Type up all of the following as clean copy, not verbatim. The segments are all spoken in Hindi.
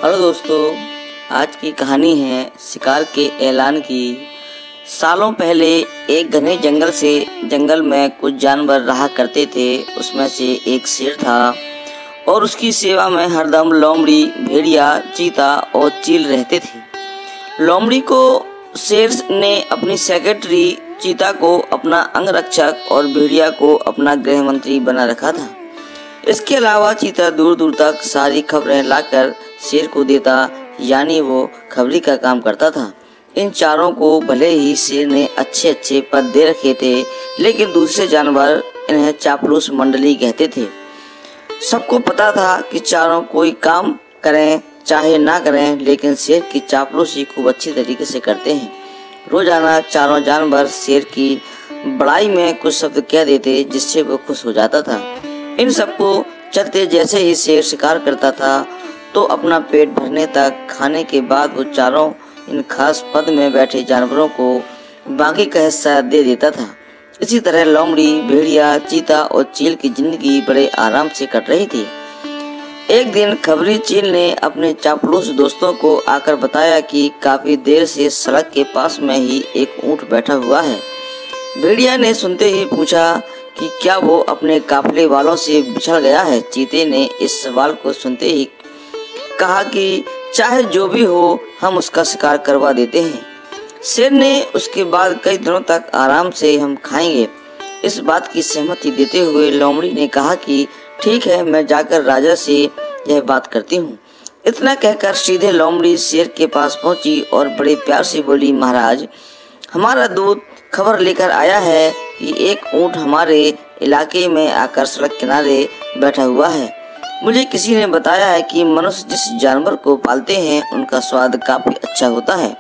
हेलो दोस्तों, आज की कहानी है शिकार के ऐलान की। सालों पहले एक घने जंगल में कुछ जानवर रहा करते थे। उसमें से एक शेर था और उसकी सेवा में हरदम लोमड़ी, भेड़िया, चीता और चील रहते थे। लोमड़ी को शेर ने अपनी सेक्रेटरी, चीता को अपना अंगरक्षक और भेड़िया को अपना गृह मंत्री बना रखा था। इसके अलावा चीता दूर दूर तक सारी खबरें लाकर शेर को देता, यानी वो खबरी का काम करता था। इन चारों को भले ही शेर ने अच्छे अच्छे पद दे रखे थे, लेकिन दूसरे जानवर इन्हें चापलूस मंडली कहते थे। सबको पता था कि चारों कोई काम करें चाहे ना करें, लेकिन शेर की चापलूसी खूब अच्छी तरीके से करते हैं। रोजाना चारों जानवर शेर की बड़ाई में कुछ शब्द कह देते, जिससे वो खुश हो जाता था। इन सबको चलते जैसे ही शेर शिकार करता था तो अपना पेट भरने तक खाने के बाद वो चारों इन खास पद में बैठे जानवरों को बाकी का हिस्सा दे देता था। इसी तरह लोमड़ी, भेड़िया, चीता और चील की जिंदगी बड़े आराम से कट रही थी। एक दिन खबरी चील ने अपने चापलूस दोस्तों को आकर बताया कि काफी देर से सड़क के पास में ही एक ऊंट बैठा हुआ है। भेड़िया ने सुनते ही पूछा कि क्या वो अपने काफले वालों से बिछड़ गया है। चीते ने इस सवाल को सुनते ही कहा कि चाहे जो भी हो, हम उसका शिकार करवा देते हैं। शेर ने उसके बाद कई दिनों तक आराम से हम खाएंगे, इस बात की सहमति देते हुए लोमड़ी ने कहा कि ठीक है, मैं जाकर राजा से यह बात करती हूँ। इतना कहकर सीधे लोमड़ी शेर के पास पहुंची और बड़े प्यार से बोली, महाराज, हमारा दूत खबर लेकर आया है कि एक ऊंट हमारे इलाके में आकर सड़क किनारे बैठा हुआ है। मुझे किसी ने बताया है कि मनुष्य जिस जानवर को पालते हैं उनका स्वाद काफी अच्छा होता है,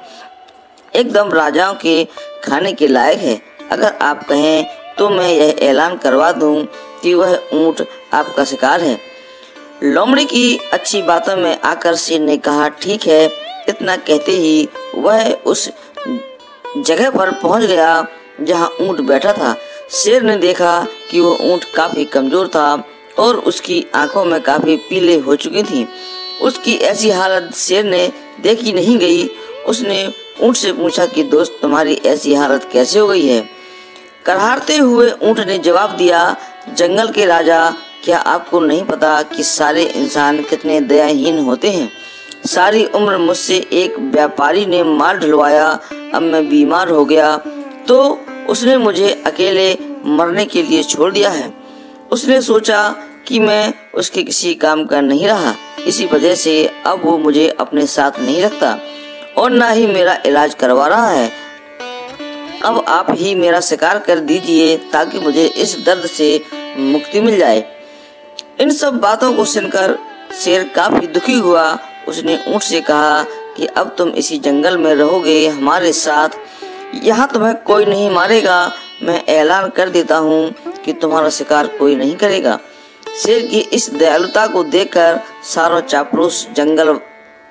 एकदम राजाओं के खाने के लायक है। अगर आप कहें तो मैं यह ऐलान करवा दूं कि वह ऊंट आपका शिकार है। लोमड़ी की अच्छी बातों में आकर शेर ने कहा, ठीक है। इतना कहते ही वह उस जगह पर पहुंच गया जहां ऊंट बैठा था। शेर ने देखा कि वो ऊंट काफी कमजोर था और उसकी आंखों में काफी पीले हो चुकी थी। उसकी ऐसी हालत शेर ने देखी नहीं गई। उसने ऊंट से पूछा कि दोस्त, तुम्हारी ऐसी हालत कैसे हो गई है? कराहते हुए ऊंट ने जवाब दिया, जंगल के राजा, क्या आपको नहीं पता कि सारे इंसान कितने दयाहीन होते हैं? सारी उम्र मुझसे एक व्यापारी ने माल ढुलवाया, अब मैं बीमार हो गया तो उसने मुझे अकेले मरने के लिए छोड़ दिया है। उसने सोचा कि मैं उसके किसी काम का नहीं रहा, इसी वजह से अब वो मुझे अपने साथ नहीं रखता और ना ही मेरा इलाज करवा रहा है। अब आप ही मेरा शिकार कर दीजिए ताकि मुझे इस दर्द से मुक्ति मिल जाए। इन सब बातों को सुनकर शेर काफी दुखी हुआ। उसने ऊंट से कहा कि अब तुम इसी जंगल में रहोगे हमारे साथ, यहाँ तुम्हें कोई नहीं मारेगा। मैं ऐलान कर देता हूँ कि तुम्हारा शिकार कोई नहीं करेगा। शेर की इस दयालुता को देखकर सारों चापलूस जंगल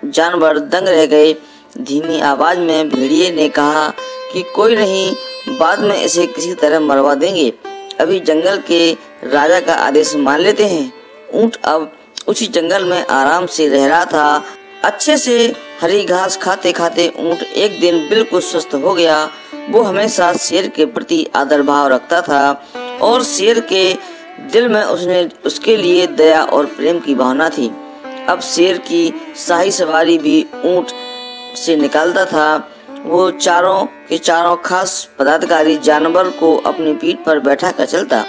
जानवर दंग रह गए। धीमी आवाज में भेड़िए ने कहा कि कोई नहीं, बाद में इसे किसी तरह मरवा देंगे, अभी जंगल के राजा का आदेश मान लेते हैं। ऊंट अब उसी जंगल में आराम से रह रहा था। अच्छे से हरी घास खाते खाते ऊंट एक दिन बिल्कुल स्वस्थ हो गया। वो हमेशा शेर के प्रति आदर भाव रखता था और शेर के दिल में उसके लिए दया और प्रेम की भावना थी। अब शेर की शाही सवारी भी ऊंट से निकालता था। वो चारों के चारों खास पदाधिकारी जानवर को अपनी पीठ पर बैठा कर चलता।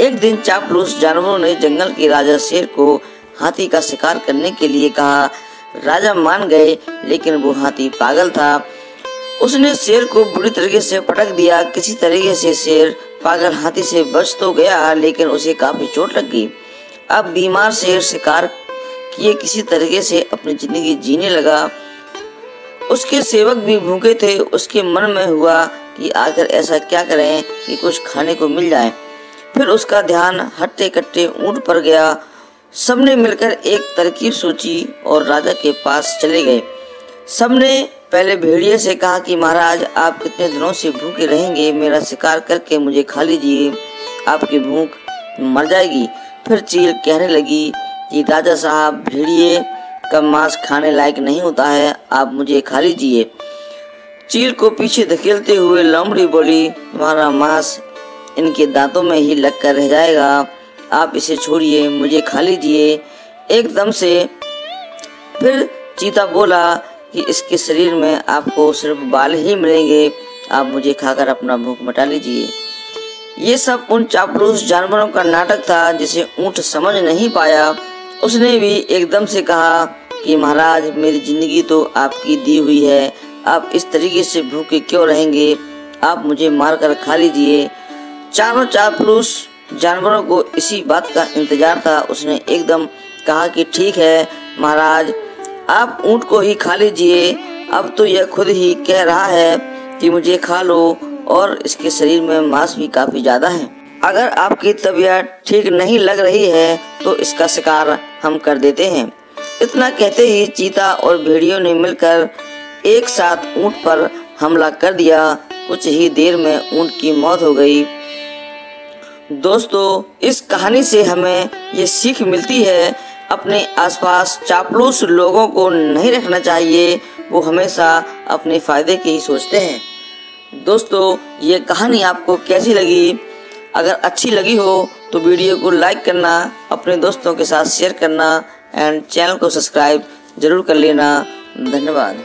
एक दिन चापलूस जानवरों ने जंगल के राजा शेर को हाथी का शिकार करने के लिए कहा। राजा मान गए, लेकिन वो हाथी पागल था। उसने शेर को बुरी तरीके से पटक दिया। किसी तरीके से शेर पागल हाथी से बच तो गया, लेकिन उसे काफी चोट लग गई। अब बीमार शेर शिकार किए किसी तरीके से अपनी जिंदगी जीने लगा। उसके सेवक भी भूखे थे। उसके मन में हुआ कि आखिर ऐसा क्या करें कि कुछ खाने को मिल जाए। फिर उसका ध्यान हट्टे कट्टे ऊंट पर गया। सबने मिलकर एक तरकीब सोची और राजा के पास चले गए। सबने पहले भेड़िए से कहा कि महाराज, आप कितने दिनों से भूखे रहेंगे? मेरा शिकार करके मुझे खा लीजिए, आपकी भूख मर जाएगी। फिर चील कहने लगी कि राजा साहब, भेड़िए का मांस खाने लायक नहीं होता है, आप मुझे खा लीजिए। चील को पीछे धकेलते हुए लोमड़ी बोली, तुम्हारा मांस इनके दांतों में ही लग कर रह जाएगा, आप इसे छोड़िए, मुझे खा लीजिए। एकदम से फिर चीता बोला कि इसके शरीर में आपको सिर्फ बाल ही मिलेंगे, आप मुझे खाकर अपना भूख मिटा लीजिए। ये सब उन चापलूस जानवरों का नाटक था जिसे ऊंट समझ नहीं पाया। उसने भी एकदम से कहा कि महाराज, मेरी जिंदगी तो आपकी दी हुई है, आप इस तरीके से भूखे क्यों रहेंगे, आप मुझे मारकर खा लीजिए। चारों चापलूस जानवरों को इसी बात का इंतजार था। उसने एकदम कहा कि ठीक है महाराज, आप ऊंट को ही खा लीजिए, अब तो यह खुद ही कह रहा है कि मुझे खा लो और इसके शरीर में मांस भी काफी ज्यादा है। अगर आपकी तबीयत ठीक नहीं लग रही है तो इसका शिकार हम कर देते हैं। इतना कहते ही चीता और भेड़ियों ने मिलकर एक साथ ऊंट पर हमला कर दिया। कुछ ही देर में ऊंट की मौत हो गई। दोस्तों, इस कहानी से हमें ये सीख मिलती है, अपने आसपास चापलूस लोगों को नहीं रखना चाहिए, वो हमेशा अपने फायदे के ही सोचते हैं। दोस्तों, ये कहानी आपको कैसी लगी? अगर अच्छी लगी हो तो वीडियो को लाइक करना, अपने दोस्तों के साथ शेयर करना एंड चैनल को सब्सक्राइब जरूर कर लेना। धन्यवाद।